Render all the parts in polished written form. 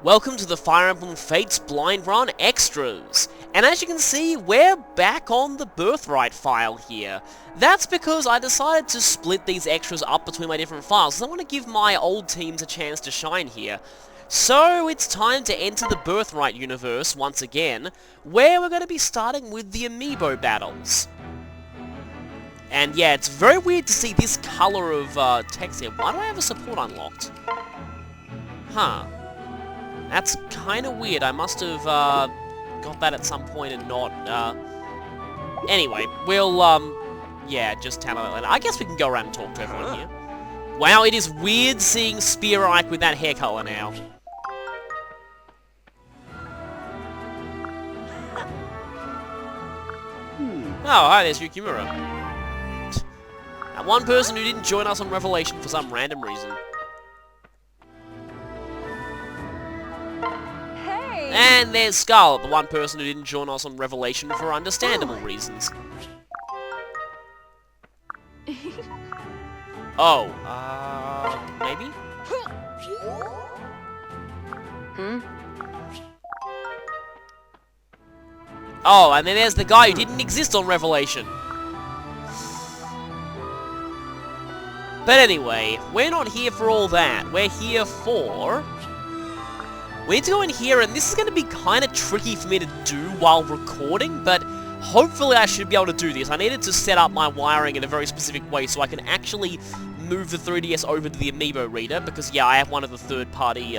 Welcome to the Fire Emblem Fates Blind Run Extras. And as you can see, we're back on the Birthright file here. That's because I decided to split these extras up between my different files, because I want to give my old teams a chance to shine here. So it's time to enter the Birthright universe once again, where we're going to be starting with the Amiibo battles. And yeah, it's very weird to see this color of text here. Why do I have a support unlocked? Huh. That's kind of weird. I must have got that at some point and not. Anyway, we'll yeah, just tell her later. I guess we can go around and talk to everyone here. Wow, it is weird seeing Spear Ike with that hair color now. Oh, hi, there's Yukimura. That one person who didn't join us on Revelation for some random reason. And there's Scarlet, the one person who didn't join us on Revelation for understandable reasons. Oh, maybe? Oh, and then there's the guy who didn't exist on Revelation. But anyway, we're not here for all that. We're here for... We need to go in here, and this is going to be kind of tricky for me to do while recording, but hopefully I should be able to do this. I needed to set up my wiring in a very specific way so I can actually move the 3DS over to the Amiibo reader, because yeah, I have one of the third-party,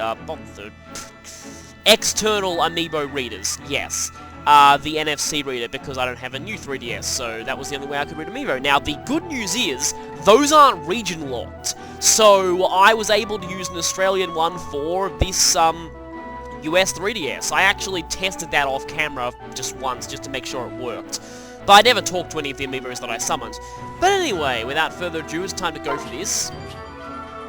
external Amiibo readers, yes. The NFC reader, because I don't have a new 3DS, so that was the only way I could read Amiibo. Now, the good news is, those aren't region-locked, so I was able to use an Australian one for this, US 3DS. I actually tested that off camera just once, just to make sure it worked. But I never talked to any of the Amiibos that I summoned. But anyway, without further ado, it's time to go for this.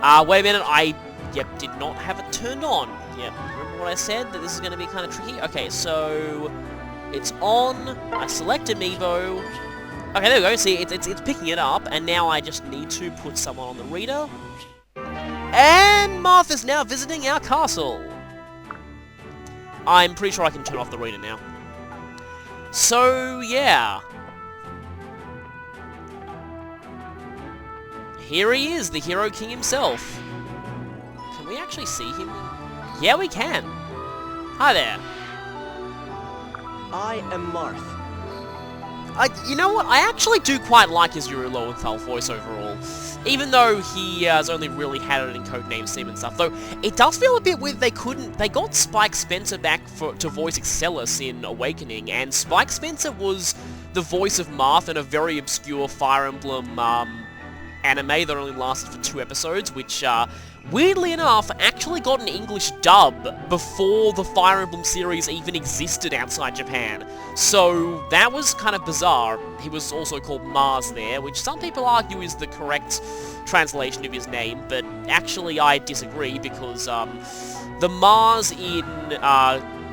Wait a minute, I, did not have it turned on. Yep, remember what I said? That this is going to be kind of tricky? Okay, so... It's on, I select Amiibo. Okay, there we go, see, it's picking it up, and now I just need to put someone on the reader. And Martha's now visiting our castle. I'm pretty sure I can turn off the reader now. So, yeah. Here he is, the Hero King himself. Can we actually see him? Yeah, we can. Hi there. I am Marth. You know what? I actually do quite like his Yuru Lowenthal voice overall. Even though he has only really had it in codename Sim and stuff. Though, it does feel a bit weird they got Spike Spencer back to voice Excellus in Awakening, and Spike Spencer was the voice of Marth in a very obscure Fire Emblem anime that only lasted for 2 episodes, which, weirdly enough, actually got an English dub before the Fire Emblem series even existed outside Japan. So, that was kind of bizarre. He was also called Mars there, which some people argue is the correct translation of his name, but actually I disagree, because, the Mars in,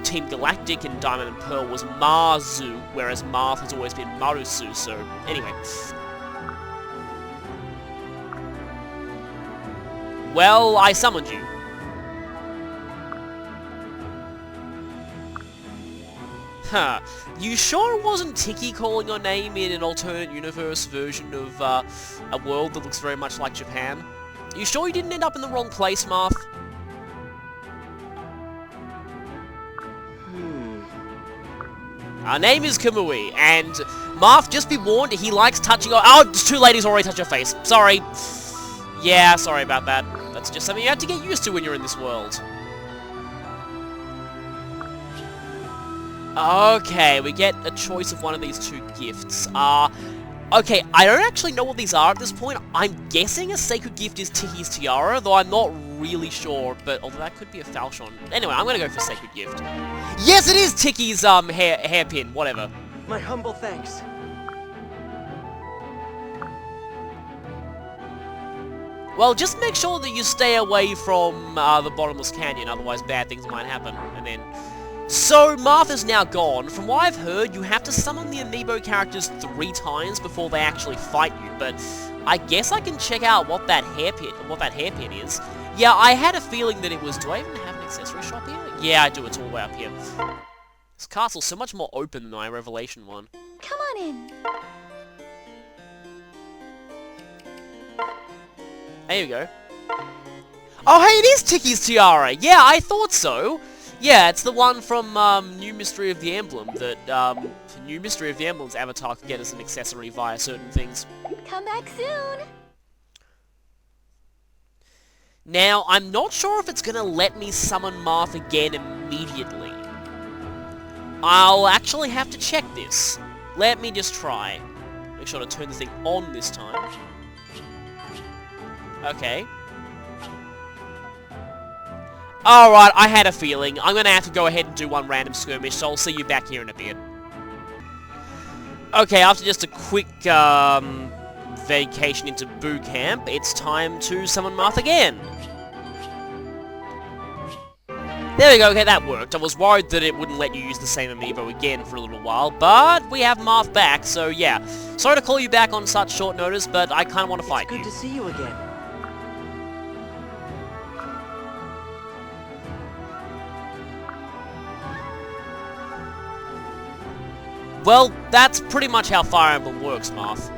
Team Galactic and Diamond and Pearl was Marzu, whereas Marth has always been Marusu, so, anyway. Well, I summoned you. Huh. You sure it wasn't Tiki calling your name in an alternate universe version of, a world that looks very much like Japan? You sure you didn't end up in the wrong place, Marth? Our name is Kamui, and Marth, just be warned, he likes touching your— oh, it's too late, he's already touched your face. Sorry. Yeah, sorry about that. That's just something you have to get used to when you're in this world. Okay, we get a choice of one of these 2 gifts. Okay, I don't actually know what these are at this point. I'm guessing a sacred gift is Tiki's tiara, though I'm not really sure, but although that could be a falchion. Anyway, I'm gonna go for sacred gift. Yes, it is Tiki's, hairpin, whatever. My humble thanks. Well, just make sure that you stay away from the bottomless canyon, otherwise bad things might happen. And then... So, Martha's now gone. From what I've heard, you have to summon the Amiibo characters 3 times before they actually fight you, but I guess I can check out what that hairpin is. Yeah, I had a feeling that it was... Do I even have an accessory shop here? Yeah, I do. It's all the way up here. This castle's so much more open than my Revelation one. Come on in. There you go. Oh, hey, it is Ticky's tiara! Yeah, I thought so! Yeah, it's the one from, New Mystery of the Emblem that, New Mystery of the Emblem's avatar could get as an accessory via certain things. Come back soon. Now, I'm not sure if it's gonna let me summon Marth again immediately. I'll actually have to check this. Let me just try. Make sure to turn the thing on this time. Okay. Alright, I had a feeling. I'm gonna have to go ahead and do one random skirmish, so I'll see you back here in a bit. Okay, after just a quick, vacation into Boo Camp, it's time to summon Marth again. There we go, okay, that worked. I was worried that it wouldn't let you use the same Amiibo again for a little while, but we have Marth back, so yeah. Sorry to call you back on such short notice, but I kinda wanna fight you. Good to see you again. Well, that's pretty much how Fire Emblem works, Marth.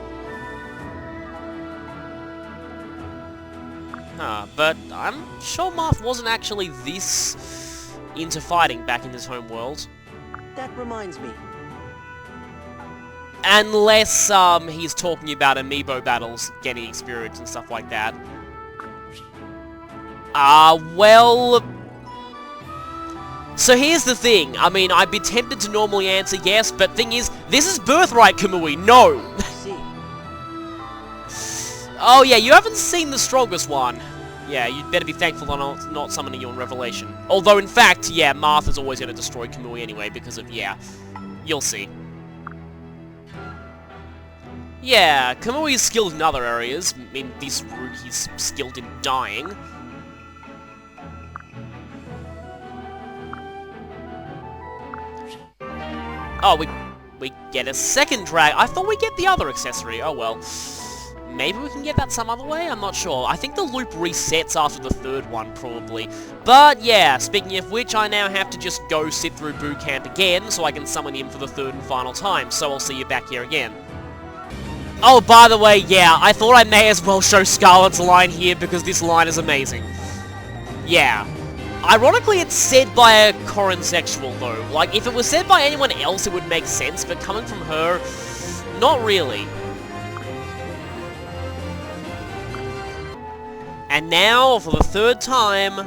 Huh, but I'm sure Marth wasn't actually this into fighting back in his home world. That reminds me. Unless, he's talking about Amiibo battles, getting experience and stuff like that. Well... So here's the thing, I mean, I'd be tempted to normally answer yes, but thing is, this is Birthright, Kamui, no! I see. Oh yeah, you haven't seen the strongest one. Yeah, you'd better be thankful I'm not summoning you in Revelation. Although, in fact, yeah, Marth is always going to destroy Kamui anyway, because of, yeah, you'll see. Yeah, Kamui is skilled in other areas. I mean, this route he's skilled in dying. Oh, we get a second drag. I thought we'd get the other accessory. Oh well. Maybe we can get that some other way? I'm not sure. I think the loop resets after the third one, probably. But yeah, speaking of which, I now have to just go sit through Boo Camp again, so I can summon him for the third and final time, so I'll see you back here again. Oh, by the way, yeah, I thought I may as well show Scarlet's line here, because this line is amazing. Yeah. Ironically, it's said by a Corensexual, though. Like, if it was said by anyone else, it would make sense, but coming from her, not really. And now, for the third time...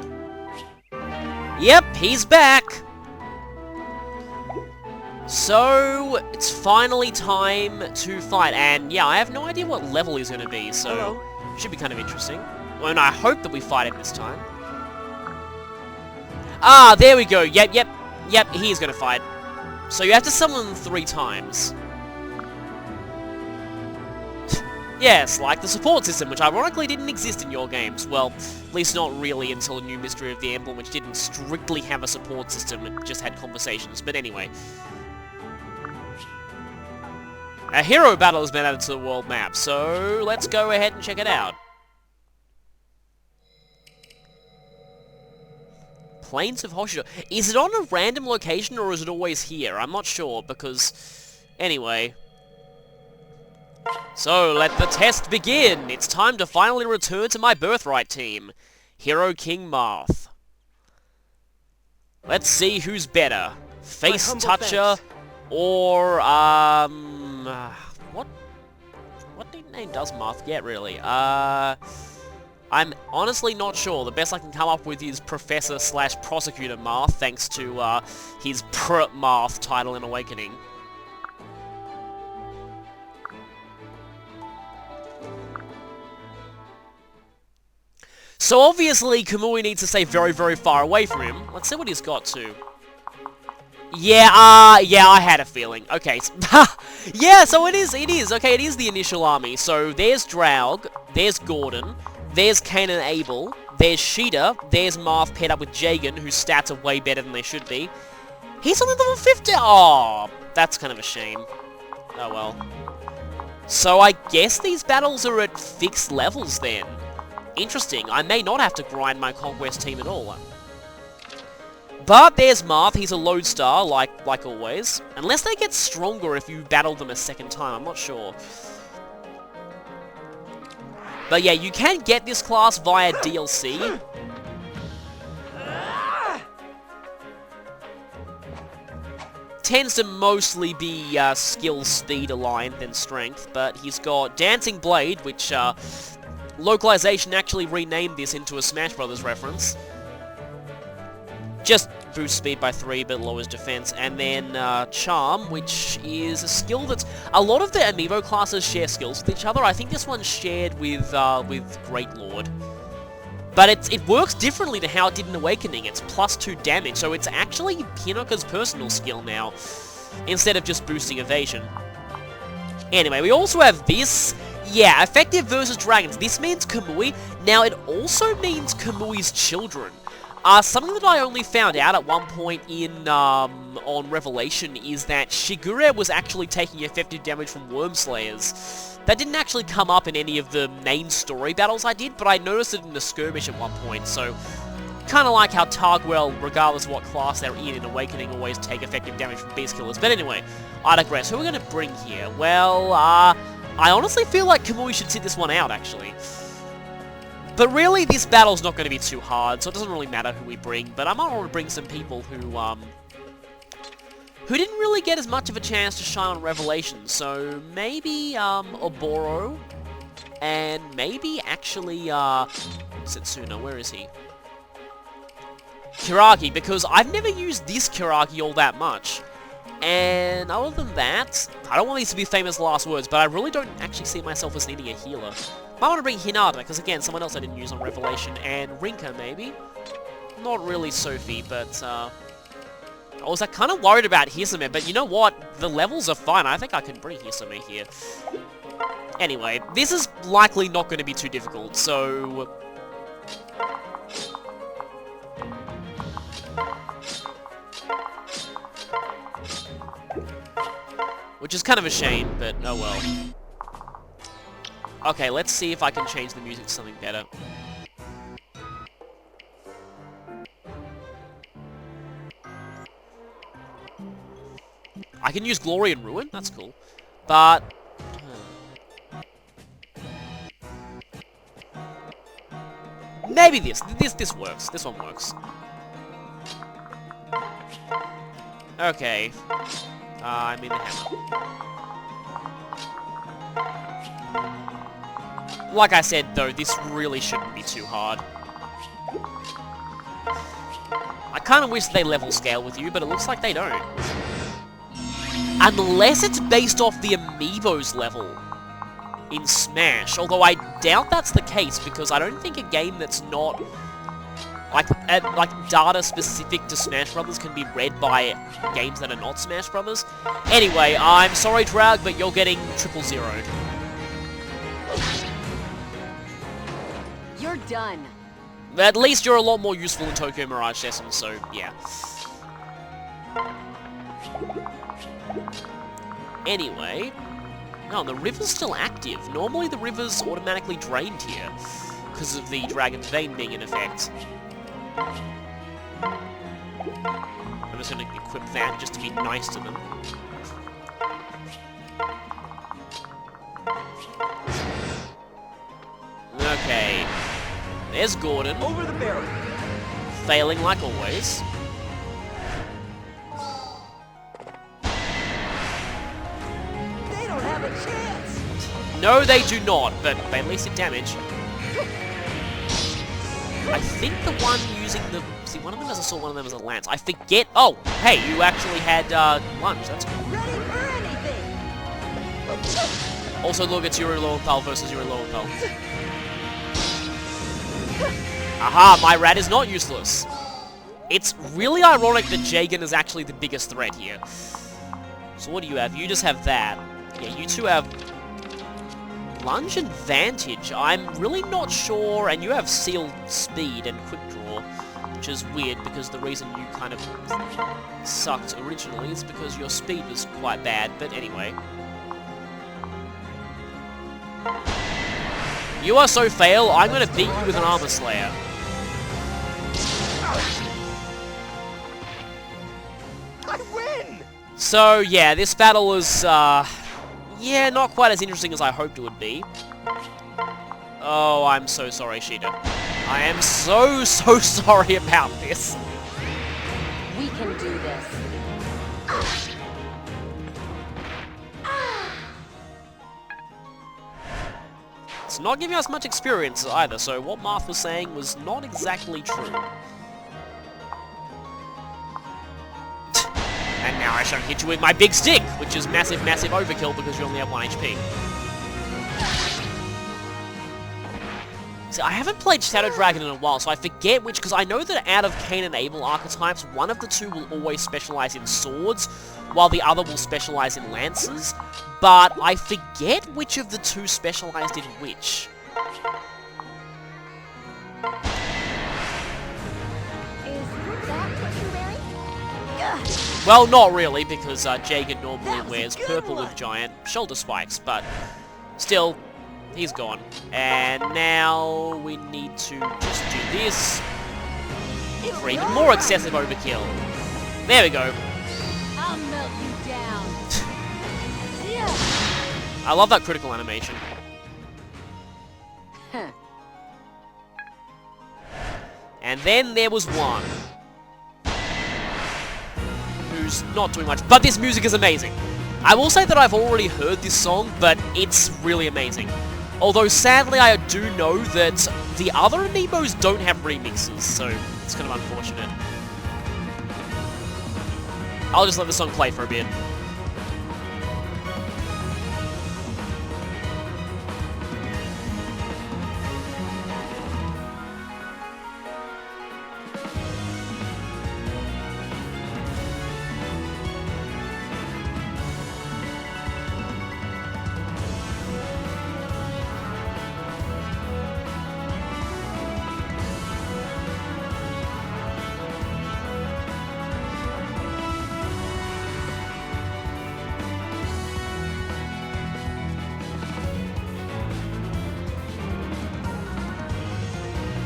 Yep, he's back! So, it's finally time to fight, and yeah, I have no idea what level he's gonna be, so... Hello. Should be kind of interesting. Well, and I hope that we fight him this time. Ah, there we go. Yep, he is gonna fight. So you have to summon him 3 times. Yes, like the support system, which ironically didn't exist in your games. Well, at least not really until the New Mystery of the Emblem, which didn't strictly have a support system, it just had conversations. But anyway. A hero battle has been added to the world map, so let's go ahead and check it out. Plains of Hoshido. Is it on a random location or is it always here? I'm not sure because... Anyway. So, let the test begin! It's time to finally return to my Birthright team. Hero King Marth. Let's see who's better. Face Toucher or, what name does Marth get, really? I'm honestly not sure. The best I can come up with is Professor/Prosecutor Marth, thanks to his Marth title in Awakening. So obviously, Kamui needs to stay very, very far away from him. Let's see what he's got to. Yeah, yeah, I had a feeling. Okay, so yeah, so it is, okay, it is the initial army. So there's Draug, there's Gordon, there's Cain and Abel, there's Sheeta, there's Marth paired up with Jagan, whose stats are way better than they should be. He's only level 50! Oh, that's kind of a shame. Oh well. So I guess these battles are at fixed levels then. Interesting, I may not have to grind my Conquest team at all. But there's Marth, he's a lodestar, like always. Unless they get stronger if you battle them a second time, I'm not sure. But yeah, you can get this class via DLC. Tends to mostly be skill speed aligned than strength, but he's got Dancing Blade, which localization actually renamed this into a Smash Brothers reference. Just boosts speed by 3 but lowers defense, and then Charm, which is a skill that's... A lot of the Amiibo classes share skills with each other. I think this one's shared with Great Lord. But it works differently to how it did in Awakening. It's +2 damage, so it's actually Hinoka's personal skill now, instead of just boosting evasion. Anyway, we also have this. Yeah, effective versus dragons. This means Kamui. Now, it also means Kamui's children. Something that I only found out at one point in, on Revelation is that Shigure was actually taking effective damage from Wormslayers. That didn't actually come up in any of the main story battles I did, but I noticed it in the skirmish at one point, so... Kinda like how Targwell, regardless of what class they're in Awakening, always take effective damage from Beast Killers. But anyway, I digress. Who are we gonna bring here? Well, I honestly feel like Kamui should sit this one out, actually. But really, this battle's not going to be too hard, so it doesn't really matter who we bring. But I might want to bring some people who didn't really get as much of a chance to shine on Revelation. So maybe Oboro, and maybe actually Setsuna. Where is he? Kiragi, because I've never used this Kiragi all that much. And other than that, I don't want these to be famous last words, but I really don't actually see myself as needing a healer. I want to bring Hinata, because again, someone else I didn't use on Revelation, and Rinka, maybe? Not really Sophie, but, I was kind of worried about Hisame, but you know what? The levels are fine. I think I can bring Hisame here. Anyway, this is likely not going to be too difficult, so... Which is kind of a shame, but oh well. Okay, let's see if I can change the music to something better. I can use Glory and Ruin? That's cool. But... maybe this. This works. This one works. Okay. I mean the hammer. Like I said, though, this really shouldn't be too hard. I kind of wish they level scale with you, but it looks like they don't. Unless it's based off the Amiibo's level in Smash, although I doubt that's the case, because I don't think a game that's not... like data specific to Smash Brothers can be read by games that are not Smash Brothers. Anyway, I'm sorry, Drag, but you're getting 000. You're done. At least you're a lot more useful in Tokyo Mirage Session, so yeah. Anyway, no, the river's still active. Normally the river's automatically drained here because of the Dragon's Vein being in effect. I'm just going to equip that just to be nice to them. Okay. There's Gordon. Over the barrel. Failing like always. They don't have a chance. No, they do not, but they at least did damage. I think the one using the... see, one of them has a sword, one of them has a lance. I forget... oh, hey, you actually had, lunge. That's cool. Ready for anything. Also, look, it's Yuri Lowenthal versus Yuri Lowenthal. Aha, my rat is not useless. It's really ironic that Jagan is actually the biggest threat here. So what do you have? You just have that. Yeah, you two have... lunge and Vantage. I'm really not sure, and you have Sealed Speed and Quick Draw, which is weird because the reason you kind of sucked originally is because your speed was quite bad, but anyway. You are so fail, I'm gonna beat you with an Armor Slayer. So, yeah, this battle was, yeah, not quite as interesting as I hoped it would be. Oh, I'm so sorry, Sheeta. I am so sorry about this. We can do this. It's not giving us much experience either, so what Marth was saying was not exactly true. And now I shall hit you with my big stick, which is massive overkill because you only have 1 HP. See, I haven't played Shadow Dragon in a while, so I forget which, because I know that out of Cain and Abel archetypes, one of the two will always specialize in swords, while the other will specialize in lances, but I forget which of the two specialized in which. Is that what you're wearing? Well, not really, because Jagan normally wears purple with giant shoulder spikes, but still, he's gone. And now we need to just do this for even more excessive overkill. There we go. I'll melt you down. I love that critical animation. And then there was one who's not doing much, but this music is amazing. I will say that I've already heard this song, but it's really amazing. Although, sadly, I do know that the other Amiibos don't have remixes, so it's kind of unfortunate. I'll just let the song play for a bit.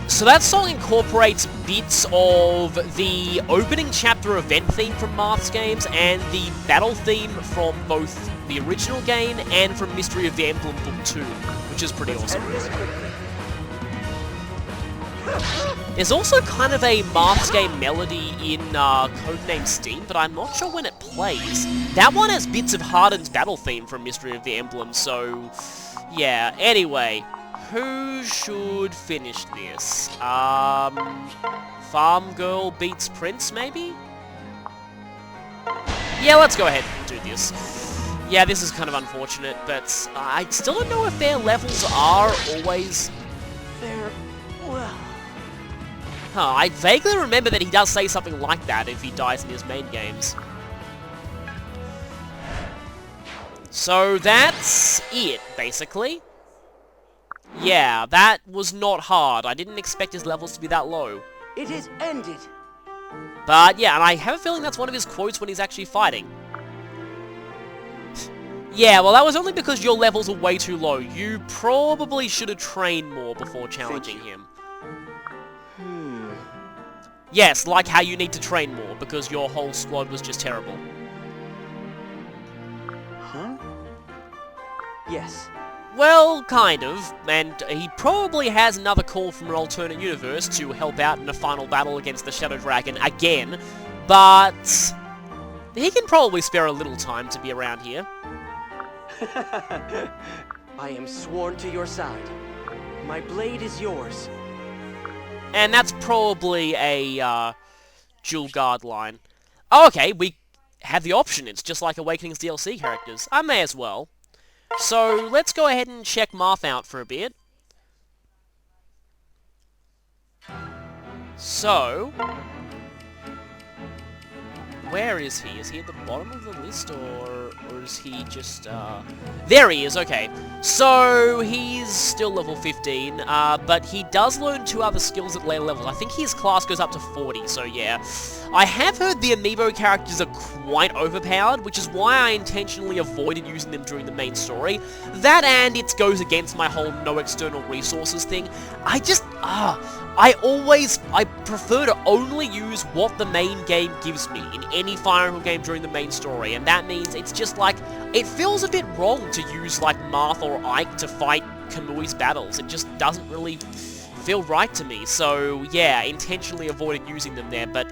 So that song incorporates bits of the opening chapter event theme from Marth's games and the battle theme from both the original game and from Mystery of the Emblem Book 2, which is pretty awesome. There's also kind of a Marth's game melody in Codename Steam, but I'm not sure when it plays. That one has bits of Harden's battle theme from Mystery of the Emblem, so yeah. Anyway, who should finish this? Farm Girl beats Prince, maybe? Yeah, let's go ahead and do this. Yeah, this is kind of unfortunate, but I still don't know if their levels are always... They're... well... Huh, I vaguely remember that he does say something like that if he dies in his main games. So that's it, basically. Yeah, that was not hard. I didn't expect his levels to be that low. It is ended. But yeah, and I have a feeling that's one of his quotes when he's actually fighting. Yeah, well that was only because your levels are way too low. You probably should have trained more before challenging him. Yes, like how you need to train more, because your whole squad was just terrible. Huh? Yes. Well, kind of, and he probably has another call from an alternate universe to help out in a final battle against the Shadow Dragon again, but he can probably spare a little time to be around here. I am sworn to your side. My blade is yours. And that's probably a dual guard line. Oh, okay, we have the option. It's just like Awakening's DLC characters. I may as well. So, let's go ahead and check Marth out for a bit. So... where is he? Is he at the bottom of the list, or is he just, There he is, okay. So, he's still level 15, but he does learn 2 other skills at later levels. I think his class goes up to 40, so yeah. I have heard the Amiibo characters are quite overpowered, which is why I intentionally avoided using them during the main story. That and it goes against my whole no external resources thing. I I prefer to only use what the main game gives me in any Fire Emblem game during the main story, and that means it's just like, it feels a bit wrong to use like Marth or Ike to fight Kamui's battles. It just doesn't really feel right to me, so yeah, intentionally avoided using them there, but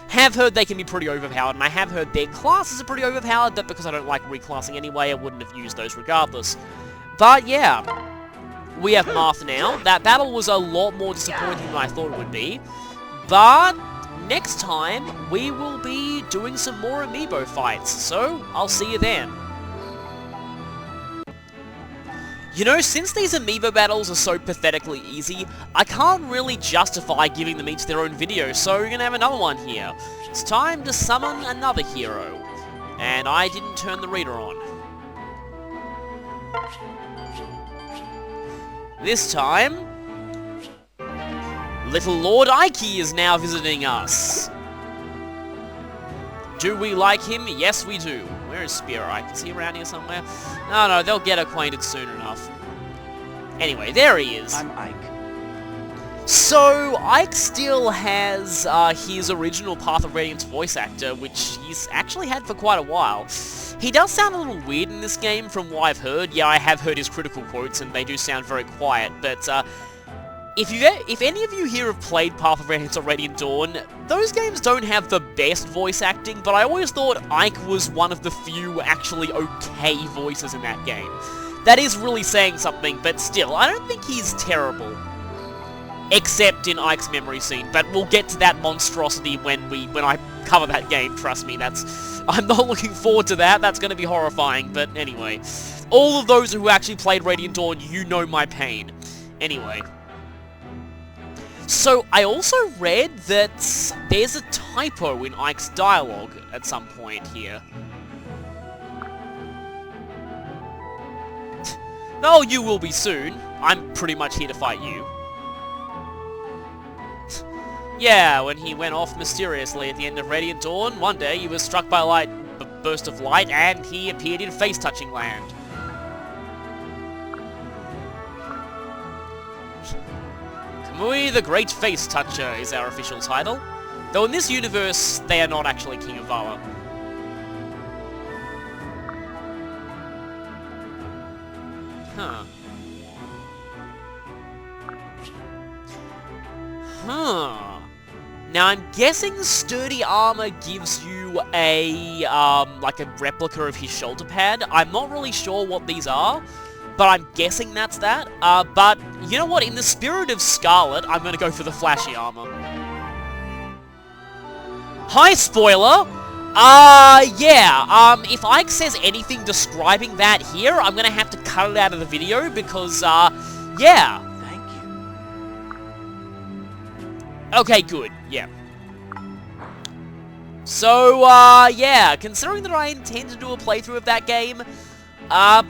have heard they can be pretty overpowered, and I have heard their classes are pretty overpowered, but because I don't like reclassing anyway, I wouldn't have used those regardless. But yeah, we have Marth now. That battle was a lot more disappointing than I thought it would be, but next time we will be doing some more Amiibo fights, so I'll see you then. You know, since these Amiibo battles are so pathetically easy, I can't really justify giving them each their own video, so we're gonna have another one here. It's time to summon another hero. And I didn't turn the reader on. This time, Little Lord Ike is now visiting us. Do we like him? Yes, we do. Where is Spear Ike? Is he around here somewhere? No, they'll get acquainted soon enough. Anyway, there he is. I'm Ike. So, Ike still has his original Path of Radiance voice actor, which he's actually had for quite a while. He does sound a little weird in this game from what I've heard. Yeah, I have heard his critical quotes, and they do sound very quiet, but if any of you here have played Path of Radiance or Radiant Dawn, those games don't have the best voice acting, but I always thought Ike was one of the few actually okay voices in that game. That is really saying something, but still, I don't think he's terrible. Except in Ike's memory scene, but we'll get to that monstrosity when I cover that game, trust me, I'm not looking forward to that, that's gonna be horrifying, but anyway. All of those who actually played Radiant Dawn, you know my pain. Anyway. So, I also read that there's a typo in Ike's dialogue at some point here. No, you will be soon. I'm pretty much here to fight you. Yeah, when he went off mysteriously at the end of Radiant Dawn, one day he was struck by a burst of light, and he appeared in face-touching land. Kamui the Great Face Toucher is our official title, though in this universe, they are not actually King of Valor. Huh. Now I'm guessing sturdy armor gives you a, like a replica of his shoulder pad. I'm not really sure what these are, but I'm guessing that's that. But, you know what, in the spirit of Scarlet, I'm gonna go for the flashy armor. Hi, spoiler! Yeah, if Ike says anything describing that here, I'm gonna have to cut it out of the video because, yeah. Thank you. Okay, good, yeah. So, yeah, considering that I intend to do a playthrough of that game,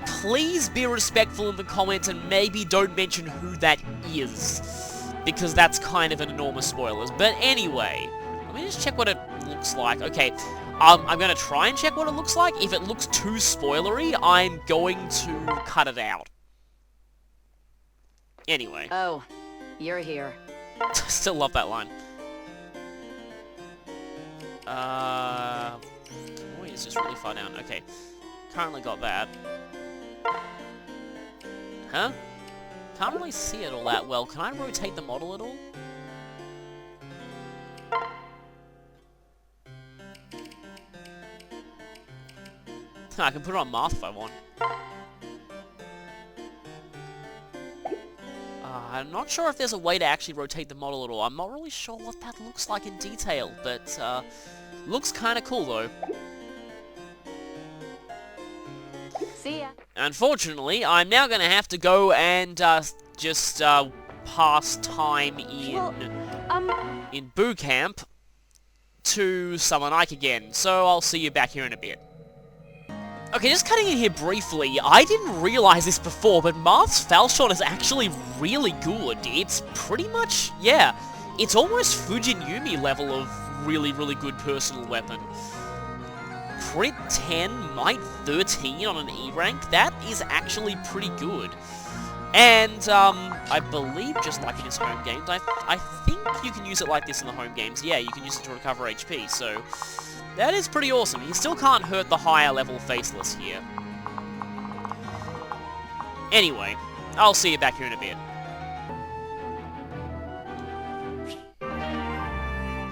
please be respectful in the comments and maybe don't mention who that is, because that's kind of an enormous spoilers. But anyway, let me just check what it looks like. Okay, I'm gonna try and check what it looks like. If it looks too spoilery, I'm going to cut it out. Anyway. Oh, you're here. Still love that line. Boy, it's just really far down. Okay, currently got that. Huh? Can't really see it all that well. Can I rotate the model at all? I can put it on Marth if I want. I'm not sure if there's a way to actually rotate the model at all. I'm not really sure what that looks like in detail, but looks kind of cool though. See ya. Unfortunately, I'm now going to have to go and just pass time in Boo Camp to summon Ike again. So I'll see you back here in a bit. Okay, just cutting in here briefly, I didn't realize this before, but Marth's Falchion is actually really good. It's pretty much, yeah, it's almost Fujin Yumi level of really, really good personal weapon. Crit 10, Might 13 on an E rank, that is actually pretty good. And, I believe just like in his home games, I think you can use it like this in the home games. Yeah, you can use it to recover HP, so that is pretty awesome. He still can't hurt the higher level Faceless here. Anyway, I'll see you back here in a bit.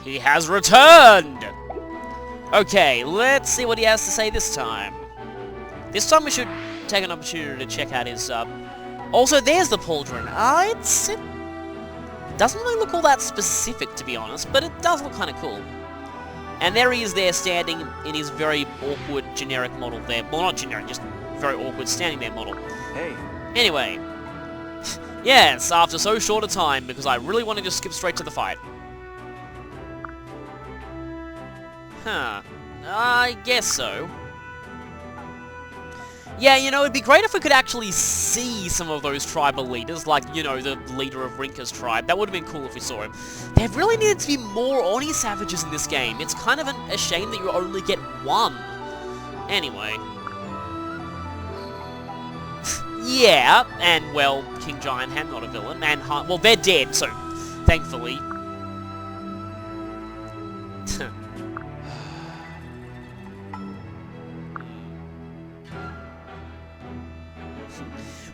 He has returned! Okay, let's see what he has to say this time. This time we should take an opportunity to check out his, Also, there's the pauldron. It doesn't really look all that specific, to be honest, but it does look kind of cool. And there he is there, standing in his very awkward generic model there. Well, not generic, just very awkward standing there model. Hey. Anyway. Yes, after so short a time, because I really wanted to skip straight to the fight. Huh. I guess so. Yeah, you know, it'd be great if we could actually see some of those tribal leaders, like, you know, the leader of Rinka's tribe. That would have been cool if we saw him. There really needed to be more Oni Savages in this game. It's kind of a shame that you only get one. Anyway. Yeah, and, well, King Giant Ham, not a villain, and well, they're dead, so, thankfully.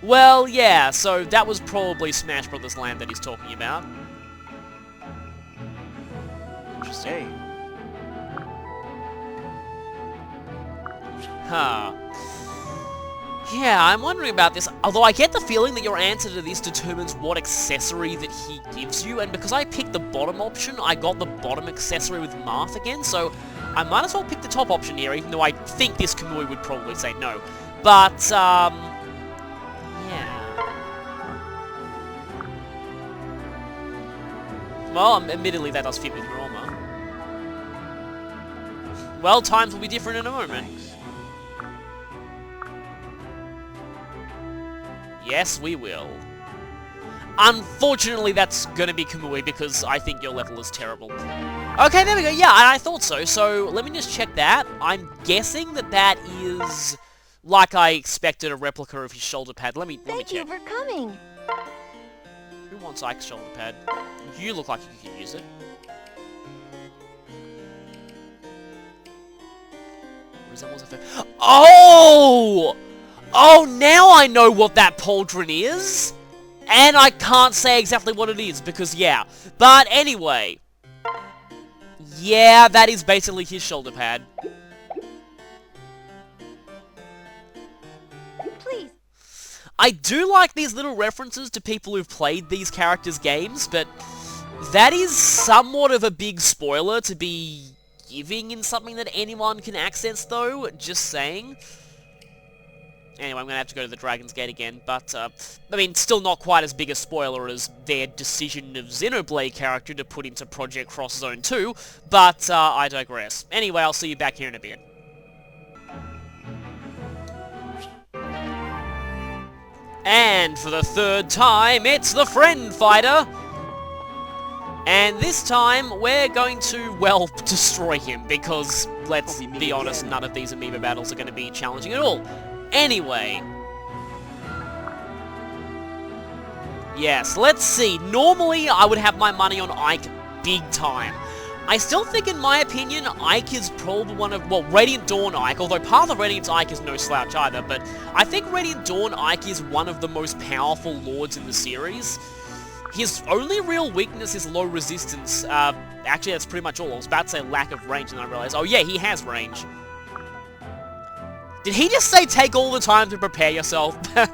Well, yeah, so that was probably Smash Brothers Land that he's talking about. Interesting. Hey. Huh. Yeah, I'm wondering about this, although I get the feeling that your answer to this determines what accessory that he gives you, and because I picked the bottom option, I got the bottom accessory with Marth again, so I might as well pick the top option here, even though I think this Kamui would probably say no. But, yeah. Well, admittedly, that does fit with your armor. Well, times will be different in a moment. Yes, we will. Unfortunately, that's gonna be Kamui because I think your level is terrible. Okay, there we go. Yeah, I thought so. So, let me just check that. I'm guessing that that is, like I expected, a replica of his shoulder pad. Let me check. Thank you for coming. Who wants Ike's shoulder pad? You look like you can use it. Resembles a fair... Oh! Oh, now I know what that pauldron is! And I can't say exactly what it is, because yeah. But anyway. Yeah, that is basically his shoulder pad. Please. I do like these little references to people who've played these characters' games, but that is somewhat of a big spoiler to be giving in something that anyone can access, though. Just saying. Anyway, I'm going to have to go to the Dragon's Gate again, but, I mean, still not quite as big a spoiler as their decision of Xenoblade character to put into Project Cross Zone 2, but, I digress. Anyway, I'll see you back here in a bit. And for the third time, it's the Friend Fighter! And this time, we're going to, well, destroy him, because, let's be honest, none of these Amiibo battles are going to be challenging at all. Anyway. Yes, let's see. Normally, I would have my money on Ike big time. I still think, in my opinion, Ike is probably one of... Well, Radiant Dawn Ike, although Path of Radiance Ike is no slouch either, but I think Radiant Dawn Ike is one of the most powerful lords in the series. His only real weakness is low resistance. Actually, that's pretty much all. I was about to say lack of range, and I realized, oh yeah, he has range. Did he just say take all the time to prepare yourself? Subtly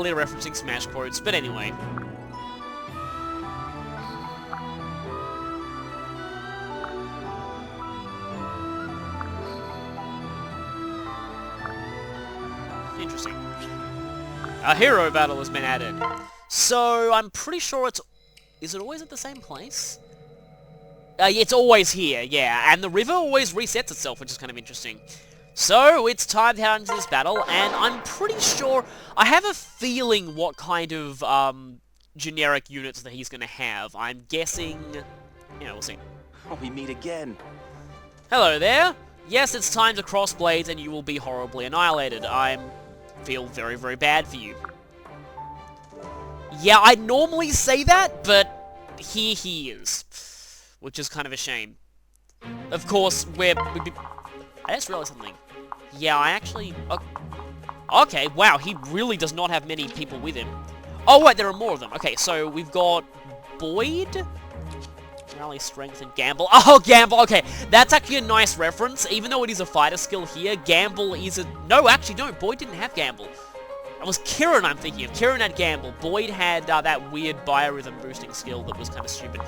referencing Smash quotes, but anyway. Interesting. A hero battle has been added. So, I'm pretty sure it's... Is it always at the same place? It's always here, yeah, and the river always resets itself, which is kind of interesting. So, it's time to head into this battle, and I'm pretty sure... I have a feeling what kind of, generic units that he's gonna have. I'm guessing... Yeah, we'll see. Oh, we meet again. Hello there! Yes, it's time to cross blades, and you will be horribly annihilated. I'm feel very, very bad for you. Yeah, I normally say that, but here he is. Which is kind of a shame. Of course, I just realized something. Yeah, I actually... Okay, wow, he really does not have many people with him. Oh, wait, there are more of them. Okay, so we've got Boyd, Rally, Strength, and Gamble. Oh, Gamble, okay. That's actually a nice reference. Even though it is a fighter skill here, Gamble is a... No, actually, no, Boyd didn't have Gamble. It was Kieran I'm thinking of. Kieran had Gamble. Boyd had that weird biorhythm boosting skill that was kind of stupid.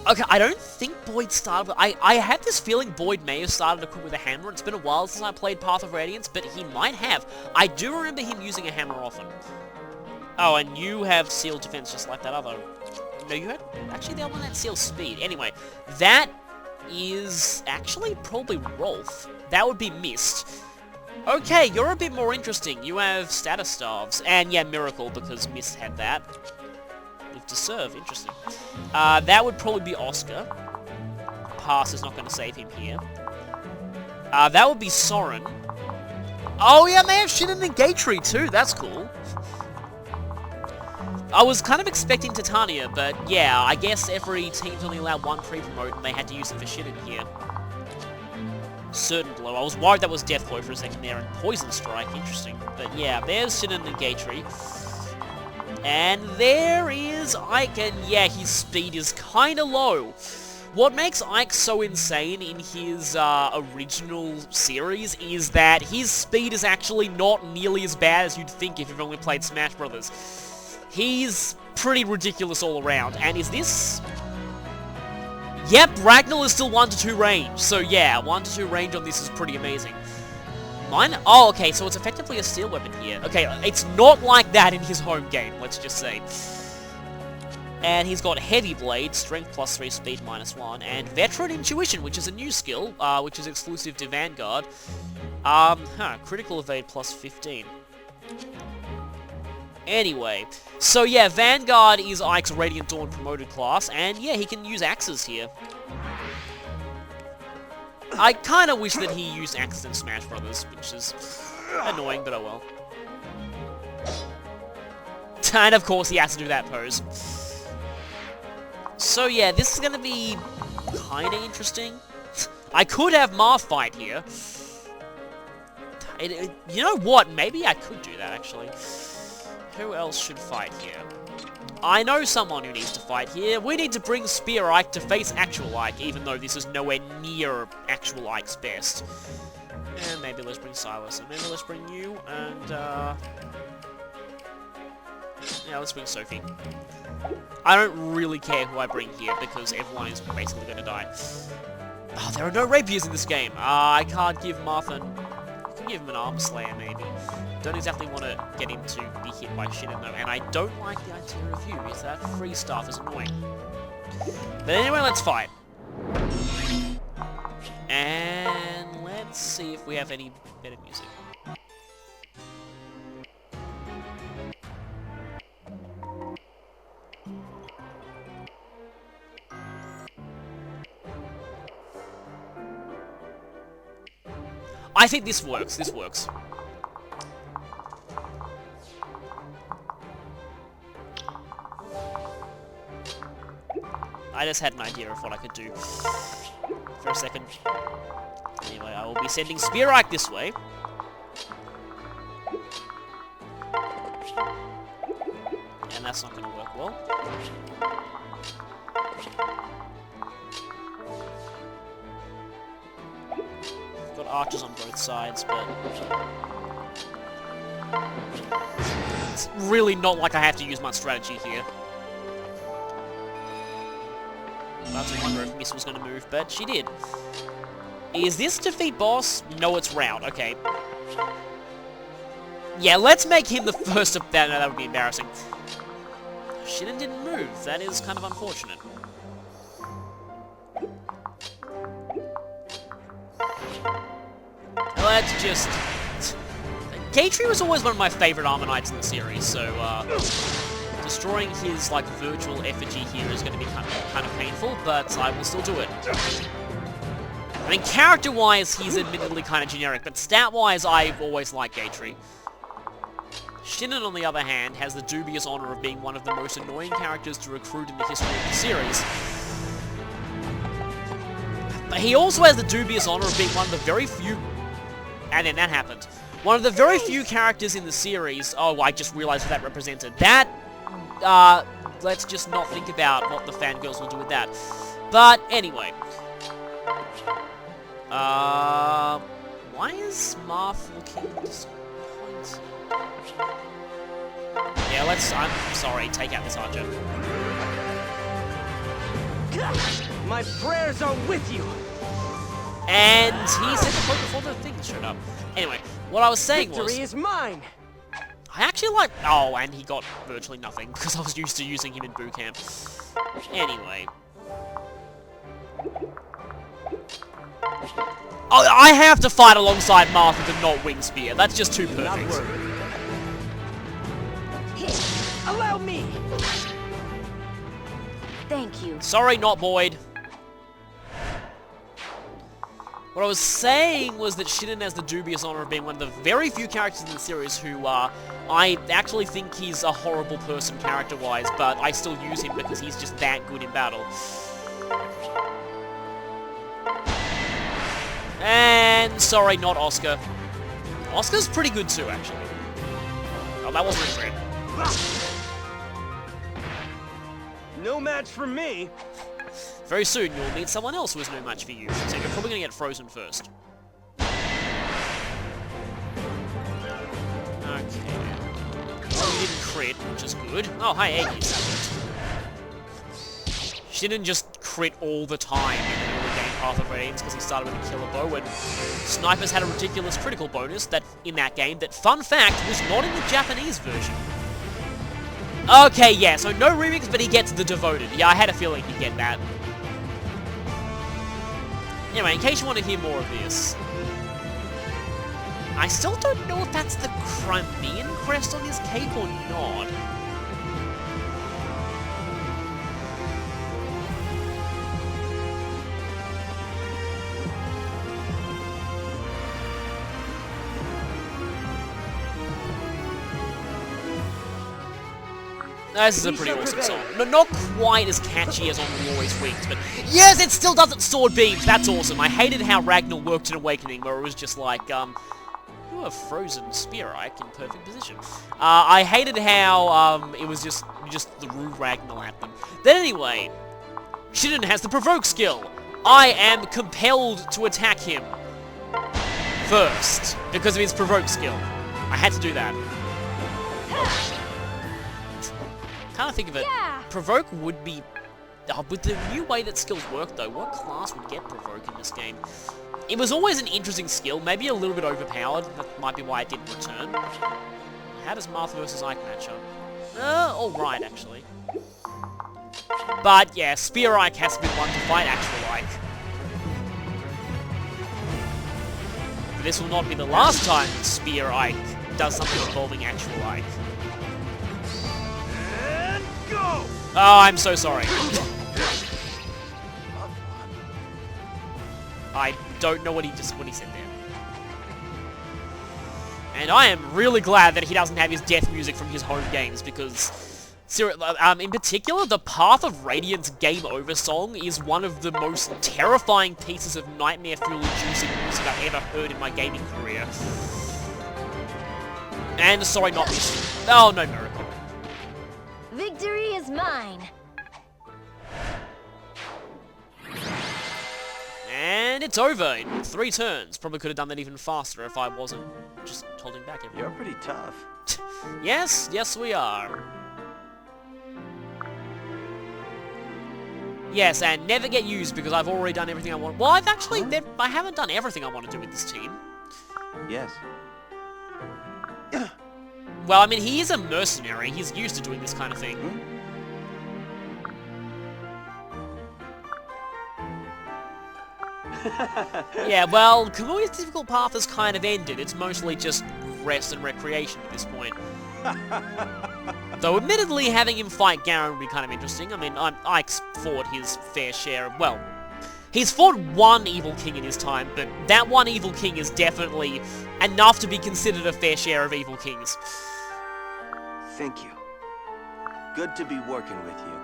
Okay, I don't think Boyd started with... I have this feeling Boyd may have started equipped with a hammer. It's been a while since I played Path of Radiance, but he might have. I do remember him using a hammer often. Oh, and you have Seal Defense just like that other... No, you had... Actually, the other one had Seal Speed. Anyway, that is actually probably Rolf. That would be Mist. Okay, you're a bit more interesting. You have Status Staves. And, yeah, Miracle, because Mist had that. Live to Serve. Interesting. That would probably be Oscar. Pass is not going to save him here. That would be Soren. Oh, yeah, they have Shinnon and Gatry, too. That's cool. I was kind of expecting Titania, but yeah, I guess every team's only allowed one pre-promote and they had to use it for Shinnon here. Certain Blow. I was worried that was Death Blow for a second there, and Poison Strike. Interesting. But yeah, there's Shinnon and Gatry. And there is Ike, and yeah, his speed is kind of low. What makes Ike so insane in his original series is that his speed is actually not nearly as bad as you'd think if you've only played Smash Brothers. He's pretty ridiculous all around, and is this... Yep, Ragnall is still 1 to 2 range, so yeah, 1 to 2 range on this is pretty amazing. Mine... Oh, okay, so it's effectively a steel weapon here. Okay, it's not like that in his home game, let's just say. And he's got Heavy Blade, Strength plus 3, Speed minus 1, and Veteran Intuition, which is a new skill, which is exclusive to Vanguard. Critical Evade plus 15. Anyway, so yeah, Vanguard is Ike's Radiant Dawn promoted class, and yeah, he can use axes here. I kind of wish that he used axes in Smash Brothers, which is annoying, but oh well. And of course, he has to do that pose. So yeah, this is going to be kind of interesting. I could have Marth fight here. You know what? Maybe I could do that, actually. Who else should fight here? I know someone who needs to fight here. We need to bring Spear Ike to face actual Ike, even though this is nowhere near actual Ike's best. And maybe let's bring Silas, and maybe let's bring you, and yeah, let's bring Sophie. I don't really care who I bring here, because everyone is basically going to die. Oh, there are no rapiers in this game. I can't give Martha... I can give him an Arm Slayer, maybe. Don't exactly want to get him to be hit by Shinnon, though, and I don't like the idea of you, is that free stuff is annoying. But anyway, let's fight. And let's see if we have any better music. I think this works. This works. I just had an idea of what I could do for a second. Anyway, I will be sending Spear Ike this way. And that's not going to work well. Got archers on both sides, but it's really not like I have to use much strategy here. I was wondering if Miss was going to move, but she did. Is this defeat boss? No, it's round. Okay. Yeah, let's make him the first of that. No, that would be embarrassing. Shinnon didn't move. That is kind of unfortunate. Let's just... Gatry was always one of my favorite Armor Knights in the series, so destroying his like virtual effigy here is going to be kind of painful, but I will still do it. I mean, character-wise, he's admittedly kind of generic, but stat-wise, I've always liked Gatry. Shinnen, on the other hand, has the dubious honor of being one of the most annoying characters to recruit in the history of the series. But he also has the dubious honor of being one of the very few... And then that happened. One of the very few characters in the series... Oh, I just realized what that represented. That... let's just not think about what the fangirls will do with that. But, anyway. Why is Marth looking disappointed? Yeah, I'm sorry, take out this archer. My prayers are with you! And he said the quote before the thing showed up. Anyway, what I was saying was... Victory is mine! I actually like... Oh, and he got virtually nothing, because I was used to using him in boot camp. Anyway. Oh, I have to fight alongside Marth with a not wing spear. That's just too perfect. Allow me! Thank you. Sorry, not Boyd. What I was saying was that Shinnen has the dubious honor of being one of the very few characters in the series who, I actually think he's a horrible person character-wise, but I still use him because he's just that good in battle. And, sorry, not Oscar. Oscar's pretty good too, actually. Oh, that wasn't a threat. No match for me! Very soon, you'll meet someone else who is no match for you, so you're probably gonna get frozen first. Okay. Oh, you didn't crit, which is good. Oh, hi, Aegis. She didn't just crit all the time in the early game path of Radiance because he started with a killer bow, and snipers had a ridiculous critical bonus that in that game that, fun fact, was not in the Japanese version. Okay, yeah, so no remix, but he gets the Devoted. Yeah, I had a feeling he'd get that. Anyway, in case you want to hear more of this, I still don't know if that's the Crimean crest on his cape or not. This is a pretty awesome song. No, not quite as catchy as on Glorious Wings, but yes, it still does its sword beams. That's awesome. I hated how Ragnar worked in Awakening, where it was just like, you have frozen spear Ike in perfect position. I hated how it was just threw Ragnar at them. Then anyway, Shinnen has the provoke skill. I am compelled to attack him first because of his provoke skill. I had to do that. Kind of think of it. Yeah. Provoke would be... with the new way that skills work, though, what class would get Provoke in this game? It was always an interesting skill, maybe a little bit overpowered. That might be why it didn't return. How does Marth versus Ike match up? Alright, actually. But, yeah, Spear Ike has to be the one to fight actual Ike. But this will not be the last time Spear Ike does something involving actual Ike. Go! Oh, I'm so sorry. I don't know what he said there. And I am really glad that he doesn't have his death music from his home games, because in particular, the Path of Radiance Game Over song is one of the most terrifying pieces of nightmare fuel-inducing music I've ever heard in my gaming career. And sorry, not this. Oh, no miracle. Victory is mine. And it's over in 3 turns. Probably could have done that even faster if I wasn't just holding back everything. You're pretty tough. Yes, yes we are. Yes, and never get used because I've already done everything I want. Well, I haven't done everything I want to do with this team. Yes. Well, I mean, he is a mercenary. He's used to doing this kind of thing. Yeah, well, Kamui's difficult path has kind of ended. It's mostly just rest and recreation at this point. Though, admittedly, having him fight Garen would be kind of interesting. I mean, Ike's fought his fair share of, well, He's fought one Evil King in his time, but that one Evil King is definitely enough to be considered a fair share of Evil Kings. Thank you. Good to be working with you.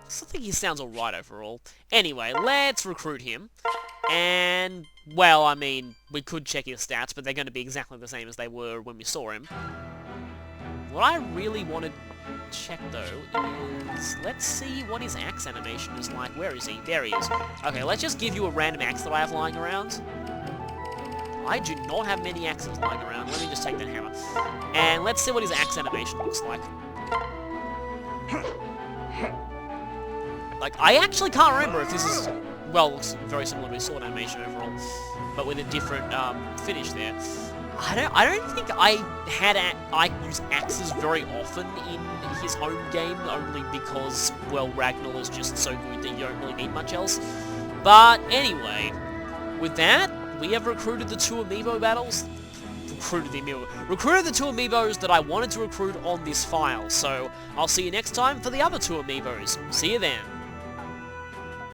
I think he sounds alright overall. Anyway, let's recruit him. And, well, I mean, we could check his stats, but they're going to be exactly the same as they were when we saw him. What I really want to check, though, is... let's see what his axe animation is like. Where is he? There he is. Okay, let's just give you a random axe that I have lying around. I do not have many axes lying around. Let me just take that hammer. And let's see what his axe animation looks like. Like, I actually can't remember if this is... well, it looks very similar to his sword animation overall, but with a different finish there. I don't think I use axes very often in his home game, only because, well, Ragnar is just so good that you don't really need much else. But anyway, with that, we have recruited the two Amiibo battles. Recruited the two Amiibos that I wanted to recruit on this file, so I'll see you next time for the other two Amiibos. See you then.